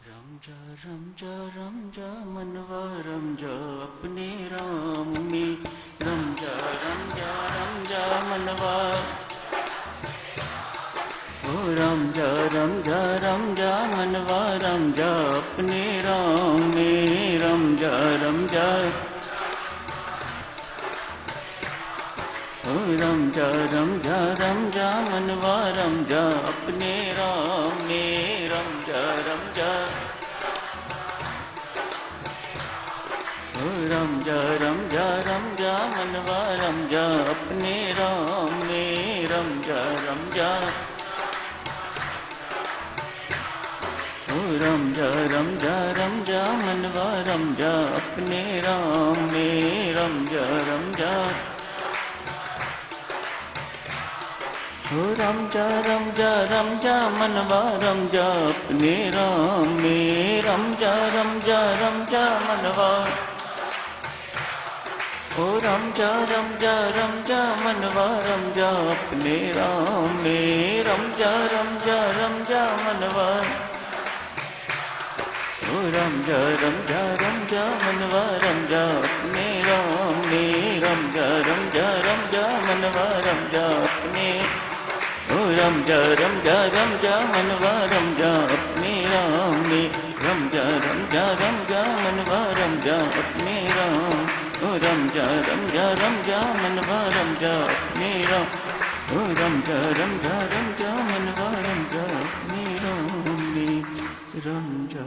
रम जा मनवा रम जा अपने राम में। रम जा मनवा। ओ रम जा मनवा रम जा अपने राम में। रम जा ओ रम जा मनवा रम जा अपने राम में। रम जा ओ रम जा मनवा रम जा अपने राम में। रम जा ओ रम जा मनवा रम जा अपने राम में। रम जा ओ रम जा मनवा रम जा अपने राम में। रम जा मनवा। ओ रम जा मनवा रम जा अपने राम में। रम जा मनवा। ओ रम जा मनवा रम जा अपने राम में। रम जा मनवा रम जा अपने। ओ रम जा मनवा रम जा अपने राम में। रम जा मनवा रम जा अपने राम। ओ रम जा मनवा रम जा अपने राम। ओ रम जा मनवा रम जा अपने राम में। रम जा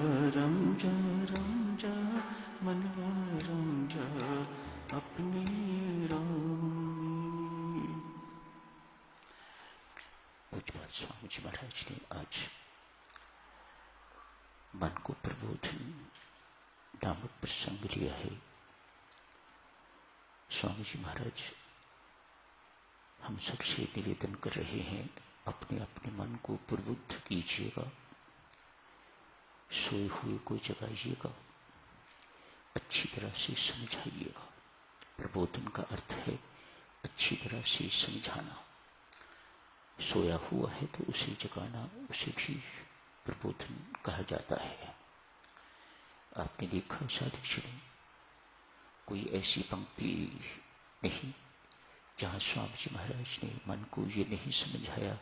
मनवा रम जा अपने राम में। पूज्यपाद स्वामी जी महाराज ने आज मन को प्रबोधन नामक प्रसंग लिया है। स्वामी जी महाराज हम सबसे निवेदन कर रहे हैं, अपने अपने मन को प्रबुद्ध कीजिएगा, सोए हुए को जगाइएगा, अच्छी तरह से समझाइएगा। प्रबोधन का अर्थ है अच्छी तरह से समझाना। सोया हुआ है तो उसे जगाना, उसे भी प्रबोधन कहा जाता है। आपने देखा साधक, कोई ऐसी पंक्ति नहीं जहां स्वामी जी महाराज ने मन को ये नहीं समझाया।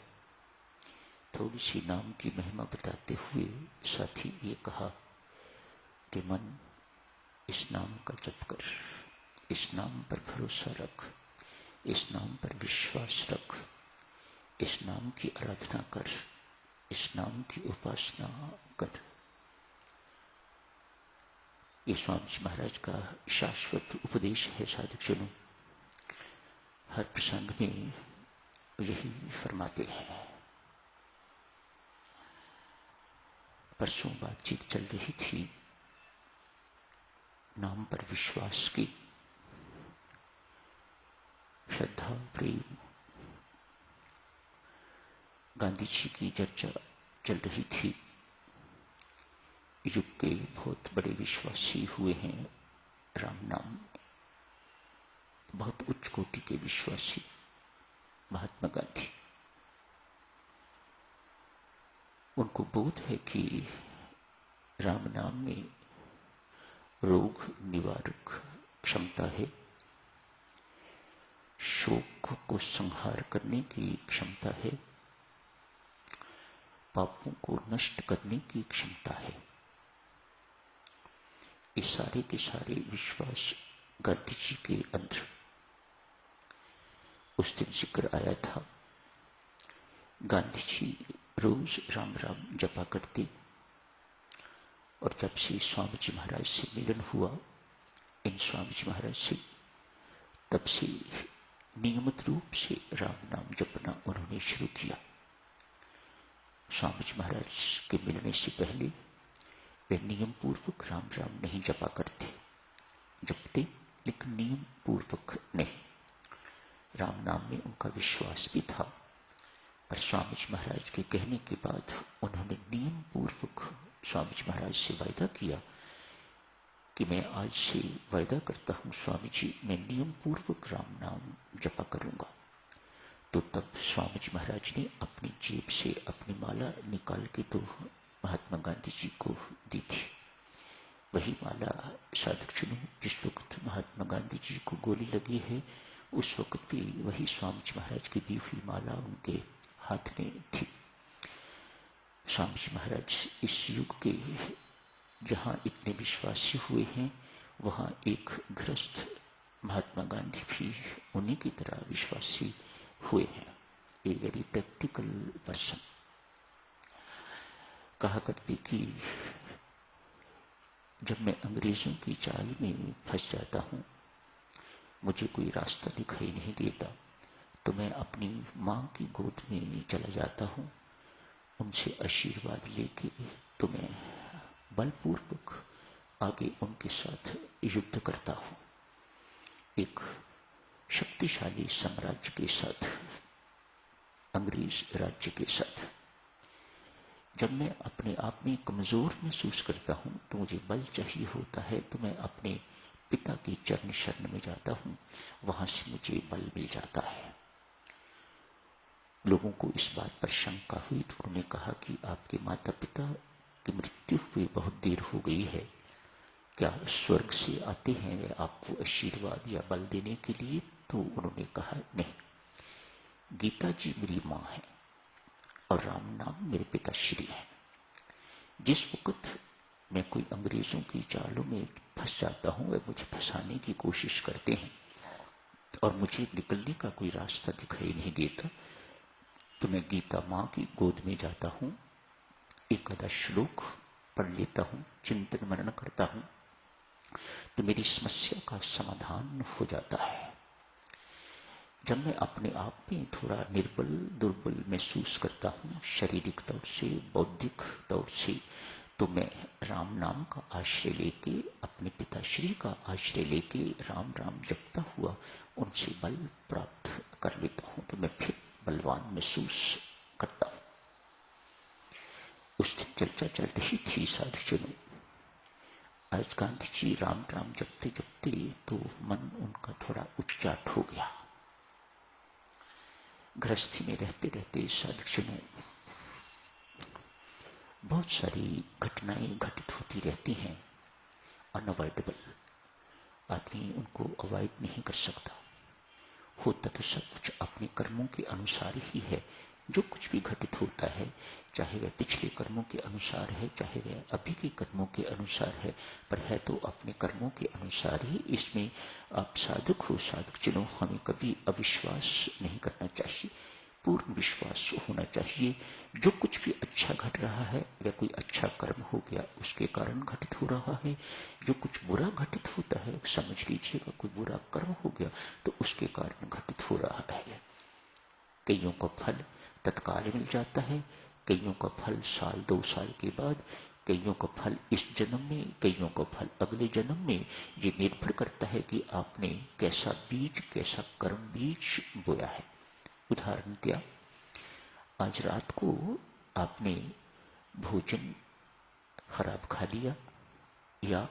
थोड़ी सी नाम की महिमा बताते हुए साथ ही ये कहा कि मन इस नाम का जप कर, इस नाम पर भरोसा रख, इस नाम पर विश्वास रख, इस नाम की आराधना कर, इस नाम की उपासना कर। ये स्वामी जी महाराज का शाश्वत उपदेश है साधकजनों। हर प्रसंग में यही फरमाते हैं। परसों बातचीत चल रही थी नाम पर विश्वास की, श्रद्धा प्रेम, गांधी जी की चर्चा चल रही थी। युग के बहुत बड़े विश्वासी हुए हैं राम नाम, बहुत उच्च कोटि के विश्वासी महात्मा गांधी। उनको बोध है कि राम नाम में रोग निवारक क्षमता है, शोक को संहार करने की क्षमता है, पापों को नष्ट करने की क्षमता है। ये सारे के सारे विश्वास गांधी जी के अंदर उस दिन जिक्र आया था। गांधी जी रोज राम राम जपा करते और जब से स्वामी जी महाराज से मिलन हुआ इन स्वामी जी महाराज से, तब से नियमित रूप से राम नाम जपना उन्होंने शुरू किया। स्वामी जी महाराज के मिलने से पहले वे नियम पूर्वक राम राम नहीं जपा करते, जपते लेकिन नियम पूर्वक नहीं। राम नाम में उनका विश्वास भी था, पर स्वामी जी महाराज के कहने के बाद उन्होंने नियम पूर्वक स्वामी जी महाराज से वायदा किया कि मैं आज से वायदा करता हूं स्वामी जी, मैं नियम पूर्वक राम नाम जपा करूंगा। तो तब स्वामी जी महाराज ने अपनी जेब से अपनी माला निकाल के तो महात्मा गांधी जी को दी थी। वही माला साधक चुनो जिस वक्त महात्मा गांधी जी को गोली लगी है, उस वक्त भी वही स्वामी जी महाराज की दी हुई माला उनके हाथ में थी। स्वामी जी महाराज इस युग के जहां इतने विश्वासी हुए हैं, वहां एक गृहस्थ महात्मा गांधी भी उन्हीं की तरह विश्वासी हुए हैं। A very practical person. कहा करती कि जब मैं अंग्रेजों की चाल में फंस जाता हूं, मुझे कोई रास्ता दिखाई नहीं देता, तो मैं अपनी मां की गोद में चला जाता हूं, उनसे आशीर्वाद लेके तो मैं बलपूर्वक आगे उनके साथ युद्ध करता हूं। एक शक्तिशाली साम्राज्य के साथ, अंग्रेज राज्य के साथ। जब मैं अपने आप में कमजोर महसूस करता हूं तो मुझे बल चाहिए होता है, तो मैं अपने पिता की चरण शरण में जाता हूं, वहां से मुझे बल मिल जाता है। लोगों को इस बात पर शंका हुई तो उन्होंने कहा कि आपके माता पिता की मृत्यु हुई बहुत देर हो गई है, क्या स्वर्ग से आते हैं वे आपको आशीर्वाद या बल देने के लिए? तो उन्होंने कहा नहीं, गीता जी मेरी मां है और राम नाम मेरे पिताश्री है। जिस वक्त मैं कोई अंग्रेजों की चालों में फंस जाता हूं, वे मुझे फंसाने की कोशिश करते हैं और मुझे निकलने का कोई रास्ता दिखाई नहीं देता, तो मैं गीता मां की गोद में जाता हूं, एक आधा श्लोक पढ़ लेता हूं, चिंतन मनन करता हूं, तो मेरी समस्या का समाधान हो जाता है। जब मैं अपने आप में थोड़ा निर्बल दुर्बल महसूस करता हूं, शारीरिक तौर से, बौद्धिक तौर से, तो मैं राम नाम का आश्रय लेके, अपने पिताश्री का आश्रय लेके राम राम जपता हुआ उनसे बल प्राप्त कर लेता हूं, तो मैं फिर बलवान महसूस करता हूं। उस दिन चर्चा चल रही थी साधुजनों, आज गांधी जी राम राम जपते जपते तो मन उनका थोड़ा उच्चाट हो गया। गृहस्थी में रहते रहते साधुजनों बहुत सारी घटनाएं घटित होती रहती हैं, अनअवॉइडेबल, आदमी उनको अवॉइड नहीं कर सकता। होता तो सब कुछ अपने कर्मों के अनुसार ही है। जो कुछ भी घटित होता है, चाहे वह पिछले कर्मों के अनुसार है, चाहे वह अभी के कर्मों के अनुसार है, पर है तो अपने कर्मों के अनुसार ही। इसमें आप साधक हो, साधक जनों, हमें कभी अविश्वास नहीं करना चाहिए, पूर्ण विश्वास होना चाहिए। जो कुछ भी अच्छा घट रहा है वह कोई अच्छा कर्म हो गया, उसके कारण घटित हो रहा है। जो कुछ बुरा घटित होता है, समझ लीजिएगा कोई बुरा कर्म हो गया तो उसके कारण घटित हो रहा है। कईयों का फल तत्काल मिल जाता है, कईयों का फल साल 2 साल के बाद, कईयों का फल इस जन्म में, कईयों का फल अगले जन्म में। ये निर्भर करता है कि आपने कैसा बीज, कैसा कर्म बीज बोया है। उदाहरण दिया, आज रात को आपने भोजन खराब खा लिया या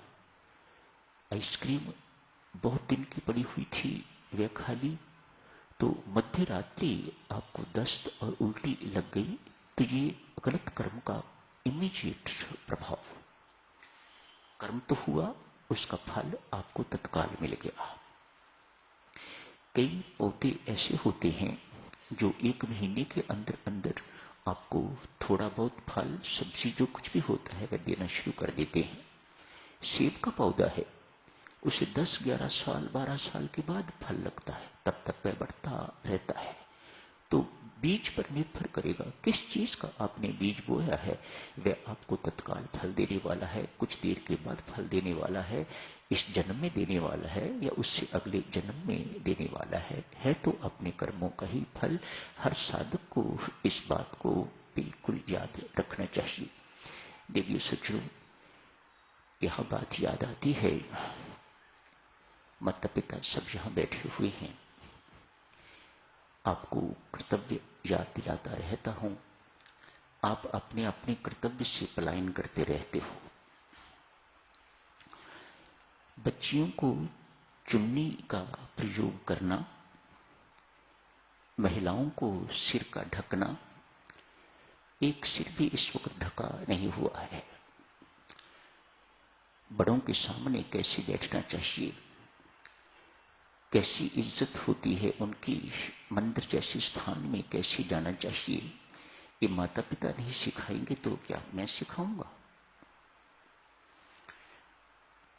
आइसक्रीम बहुत दिन की पड़ी हुई थी वह खा ली, तो मध्य रात्रि आपको दस्त और उल्टी लग गई, तो ये गलत कर्म का इमीडिएट प्रभाव। कर्म तो हुआ, उसका फल आपको तत्काल मिल गया। कई पौधे ऐसे होते हैं जो 1 महीने के अंदर अंदर आपको थोड़ा बहुत फल, सब्जी, जो कुछ भी होता है वह देना शुरू कर देते हैं। सेब का पौधा है, उसे 10, 11 साल, 12 साल के बाद फल लगता है, तब तक वह बढ़ता रहता है। तो बीज पर निर्भर करेगा किस चीज का आपने बीज बोया है, वह आपको तत्काल फल देने वाला है, कुछ देर के बाद फल देने वाला है, इस जन्म में देने वाला है या उससे अगले जन्म में देने वाला है तो अपने कर्मों का ही फल। हर साधक को इस बात को बिल्कुल याद रखना चाहिए। देवियों सज्जनों, यह बात याद आती है, माता पिता सब यहां बैठे हुए हैं, आपको कर्तव्य याद दिलाता रहता हूं, आप अपने अपने कर्तव्य से पलायन करते रहते हो। बच्चियों को चुन्नी का प्रयोग करना, महिलाओं को सिर का ढकना, एक सिर भी इस वक्त ढका नहीं हुआ है। बड़ों के सामने कैसे बैठना चाहिए, कैसी इज्जत होती है उनकी, मंदिर जैसे स्थान में कैसे जाना चाहिए, ये माता पिता नहीं सिखाएंगे तो क्या मैं सिखाऊंगा?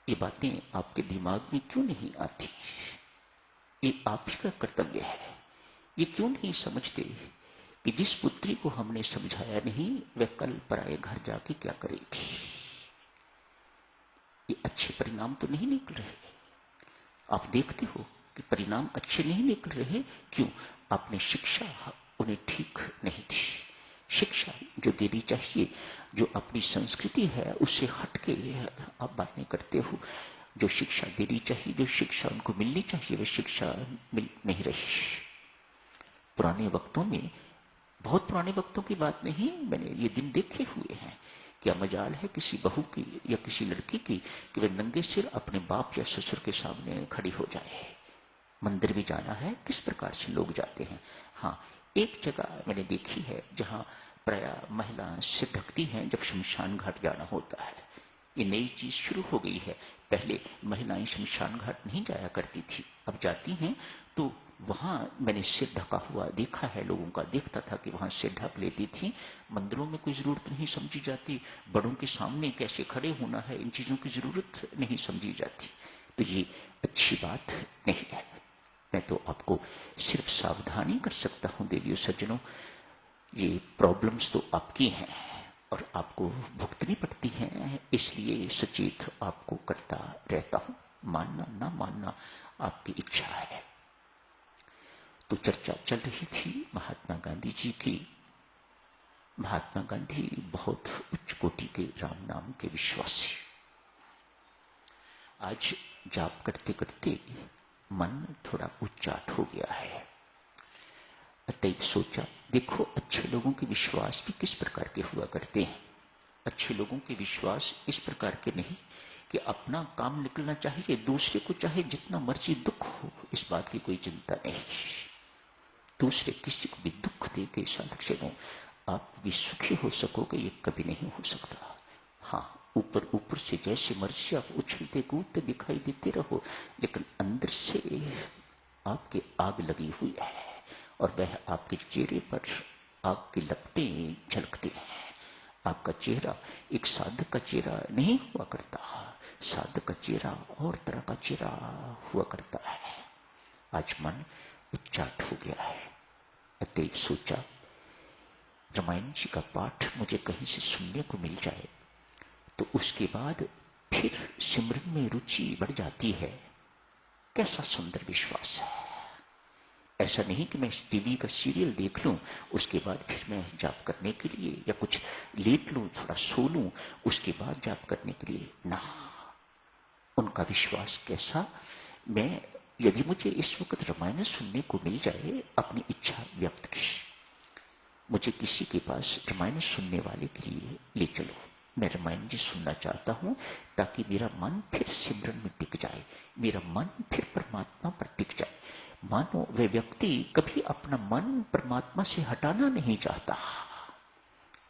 ये बातें आपके दिमाग में क्यों नहीं आती? ये आप ही का कर्तव्य है। ये क्यों नहीं समझते कि जिस पुत्री को हमने समझाया नहीं वह कल पराये घर जाके क्या करेगी? ये अच्छे परिणाम तो नहीं निकल रहे। आप देखते हो कि परिणाम अच्छे नहीं निकल रहे। क्यों? आपने शिक्षा उन्हें ठीक नहीं दी। शिक्षा जो देनी चाहिए, जो अपनी संस्कृति है उससे हटके आप बातें करते हो। जो शिक्षा देनी चाहिए, जो शिक्षा उनको मिलनी चाहिए, वह शिक्षा मिल नहीं रही। पुराने वक्तों में, बहुत पुराने वक्तों की बात नहीं, मैंने ये दिन देखे हुए हैं। क्या मजाल है किसी बहू की या किसी लड़की की कि वह नंगे सिर अपने बाप या ससुर के सामने खड़ी हो जाए। मंदिर भी जाना है, किस प्रकार से लोग जाते हैं। हाँ, एक जगह मैंने देखी है जहां प्राय महिला सिर ढकती हैं जब शमशान घाट जाना होता है। ये नई चीज शुरू हो गई है। पहले महिलाएं शमशान घाट नहीं जाया करती थी, अब जाती हैं। तो वहां मैंने सिर ढका हुआ देखा है, लोगों का देखता था कि वहां सिर ढक लेती थी। मंदिरों में कोई जरूरत नहीं समझी जाती, बड़ों के सामने कैसे खड़े होना है, इन चीजों की जरूरत नहीं समझी जाती। तो ये अच्छी बात नहीं है। मैं तो आपको सिर्फ सावधानी कर सकता हूं देवियों सज्जनों। ये प्रॉब्लम्स तो आपकी हैं और आपको भुगतनी पड़ती हैं, इसलिए सचेत आपको करता रहता हूं। मानना ना मानना आपकी इच्छा है। तो चर्चा चल रही थी महात्मा गांधी जी की। महात्मा गांधी बहुत उच्च कोटि के राम नाम के विश्वासी। आज जाप करते करते मन थोड़ा उच्चाट हो गया है। अतएव सोचा, देखो अच्छे लोगों के विश्वास भी किस प्रकार के हुआ करते हैं। अच्छे लोगों के विश्वास इस प्रकार के नहीं कि अपना काम निकलना चाहिए, दूसरे को चाहे जितना मर्जी दुख हो इस बात की कोई चिंता नहीं। दूसरे किसी को भी दुख दे के साधक चलो आप भी सुखी हो सकोगे, ये कभी नहीं हो सकता। हाँ, ऊपर ऊपर से जैसे मर्जी आप उछलते कूदते दिखाई देते रहो, लेकिन अंदर से आपके आग लगी हुई है और वह आपके चेहरे पर आग की लपटें झलकती हैं। आपका चेहरा एक साधक का चेहरा नहीं हुआ करता, साधक का चेहरा और तरह का चेहरा हुआ करता है। आज मन उच्चाट हो गया है। अतएव सोचा, रामायण जी का पाठ मुझे कहीं से सुनने को मिल जाए तो उसके बाद फिर सिमरन में रुचि बढ़ जाती है। कैसा सुंदर विश्वास है। ऐसा नहीं कि मैं टीवी का सीरियल देख लूं उसके बाद फिर मैं जाप करने के लिए, या कुछ लेट लूं थोड़ा सो लूं उसके बाद जाप करने के लिए ना। उनका विश्वास कैसा। मैं यदि मुझे इस वक्त रामायण सुनने को मिल जाए, अपनी इच्छा व्यक्त की, मुझे किसी के पास रामायण सुनने वाले के लिए ले चलो। मैं रामायण जी सुनना चाहता हूं ताकि मेरा मन फिर सिमरन में टिक जाए, मेरा मन फिर परमात्मा पर टिक जाए। मानो वे व्यक्ति कभी अपना मन परमात्मा से हटाना नहीं चाहता।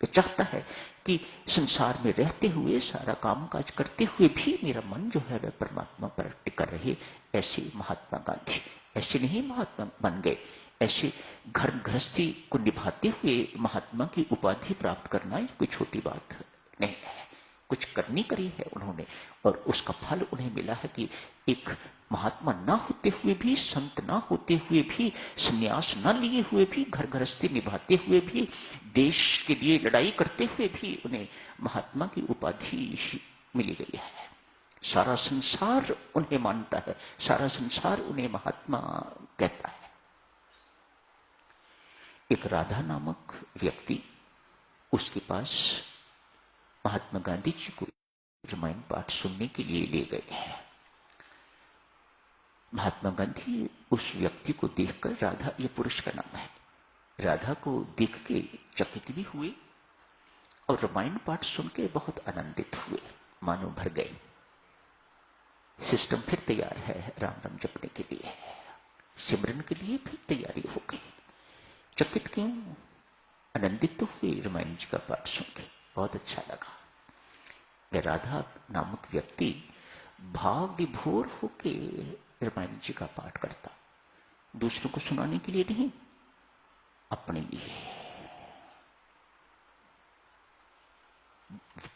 वो चाहता है कि संसार में रहते हुए, सारा काम काज करते हुए भी मेरा मन जो है वह परमात्मा पर टिका रहे। ऐसे महात्मा गांधी ऐसे नहीं महात्मा बन गए। ऐसे घर गृहस्थी को निभाते हुए महात्मा की उपाधि प्राप्त करना कोई छोटी बात नहीं है। कुछ करनी करी है उन्होंने और उसका फल उन्हें मिला है कि एक महात्मा ना होते हुए भी, संत ना होते हुए भी, संन्यास ना लिए हुए भी, घर गृहस्थी निभाते हुए भी, देश के लिए लड़ाई करते हुए भी उन्हें महात्मा की उपाधि मिली गई है। सारा संसार उन्हें मानता है, सारा संसार उन्हें महात्मा कहता है। एक राधा नामक व्यक्ति उसके पास महात्मा गांधी जी को रामायण पाठ सुनने के लिए ले गए हैं। महात्मा गांधी उस व्यक्ति को देखकर, राधा ये पुरुष का नाम है, राधा को देख के चकित भी हुए और रामायण पाठ सुन के बहुत आनंदित हुए, मानो भर गए। सिस्टम फिर तैयार है राम नाम जपने के लिए, सिमरन के लिए फिर तैयारी हो गई। चकित क्यों? आनंदित तो हुए रामायण जी का पाठ सुन के, बहुत अच्छा लगा। वह राधा नामक व्यक्ति भाव विभोर होके रामायण जी का पाठ करता, दूसरों को सुनाने के लिए नहीं, अपने लिए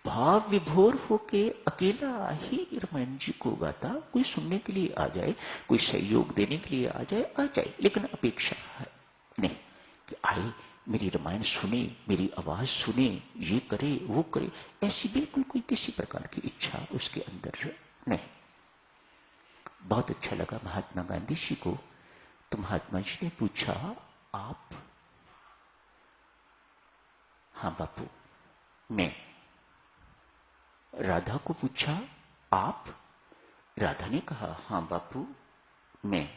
भाव विभोर होके अकेला ही रामायण जी को गाता। कोई सुनने के लिए आ जाए, कोई सहयोग देने के लिए आ जाए, लेकिन अपेक्षा है नहीं कि आए मेरी रामायण सुने, मेरी आवाज सुने, ये करे वो करे, ऐसी बिल्कुल कोई किसी प्रकार की इच्छा उसके अंदर नहीं। बहुत अच्छा लगा महात्मा गांधी जी को। तो महात्मा जी ने पूछा, आप? हाँ बापू मैं। राधा को पूछा, आप? राधा ने कहा, हाँ बापू मैं।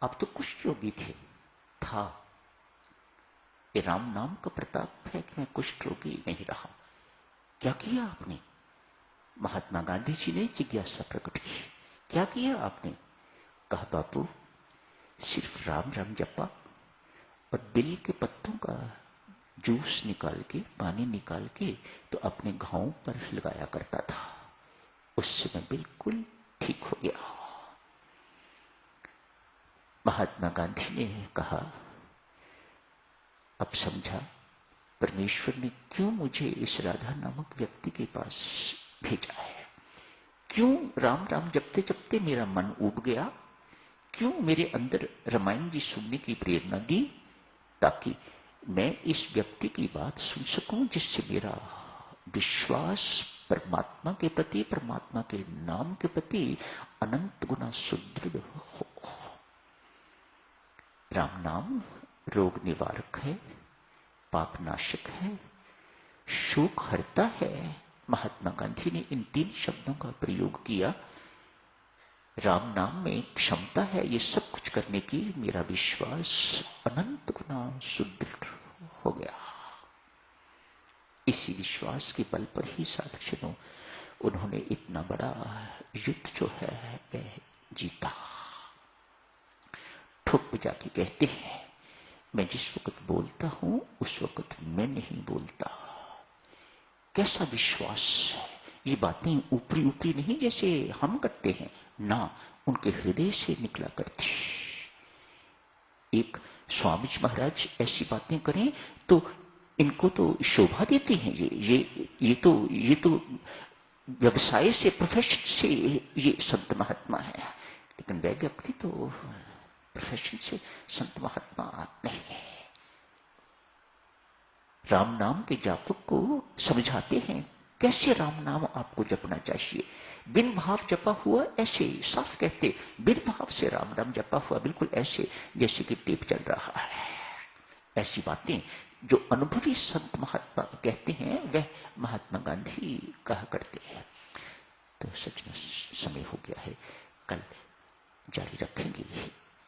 आप तो कुष्ठ रोगी थे। था। ये राम नाम का प्रताप है कि मैं कुष्ठ रोगी नहीं रहा। क्या किया आपने? महात्मा गांधी जी ने जिज्ञासा प्रकट की, क्या किया आपने? कहा, बापू सिर्फ राम राम जपा और बिल के पत्तों का जूस निकाल के, पानी निकाल के तो अपने घावों पर लगाया करता था, उससे मैं बिल्कुल ठीक हो गया। महात्मा गांधी ने कहा, अब समझा परमेश्वर ने क्यों मुझे इस राधा नामक व्यक्ति के पास भेजा है, क्यों राम राम जपते जपते मेरा मन उब गया, क्यों मेरे अंदर रामायण जी सुनने की प्रेरणा दी, ताकि मैं इस व्यक्ति की बात सुन सकूं, जिससे मेरा विश्वास परमात्मा के प्रति, परमात्मा के नाम के प्रति अनंत गुना सुदृढ़ हो। राम नाम रोग निवारक है, पाप नाशक है, शोक हरता है। महात्मा गांधी ने इन 3 शब्दों का प्रयोग किया। राम नाम में क्षमता है ये सब कुछ करने की, मेरा विश्वास अनंत गुना सुदृढ़ हो गया। इसी विश्वास के बल पर ही साधुजनों उन्होंने इतना बड़ा युद्ध जो है वह जीता। ठोक बजा के कहते हैं, मैं जिस वक्त बोलता हूं उस वक्त मैं नहीं बोलता। कैसा विश्वास है! ये बातें ऊपरी ऊपरी नहीं जैसे हम करते हैं, ना, उनके हृदय से निकला करती। एक स्वामी जी महाराज ऐसी बातें करें तो इनको तो शोभा देती हैं। ये तो व्यवसाय से, प्रोफेशन से ये संत महात्मा है, लेकिन वह व्यक्ति तो प्रोफेशन से संत महात्मा नहीं है। राम नाम के जापक को समझाते हैं कैसे राम नाम आपको जपना चाहिए। बिन भाव जपा हुआ ऐसे, साफ कहते, बिन भाव से राम नाम जपा हुआ बिल्कुल ऐसे जैसे कि टेप चल रहा है। ऐसी बातें जो अनुभवी संत महात्मा कहते हैं वह महात्मा गांधी कहा करते हैं। तो सचमुच समय हो गया है, कल जारी रखेंगे।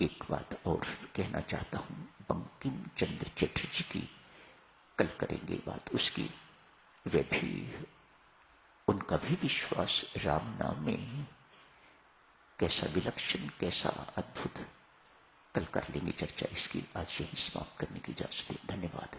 एक बात और कहना चाहता हूं, बंकिम चंद्र चटर्जी की कल करेंगे बात उसकी। वे भी, उनका भी विश्वास राम नाम में कैसा विलक्षण, कैसा अद्भुत, कल कर लेंगे चर्चा इसकी। आज यही समाप्त करने की इजाजत है। धन्यवाद।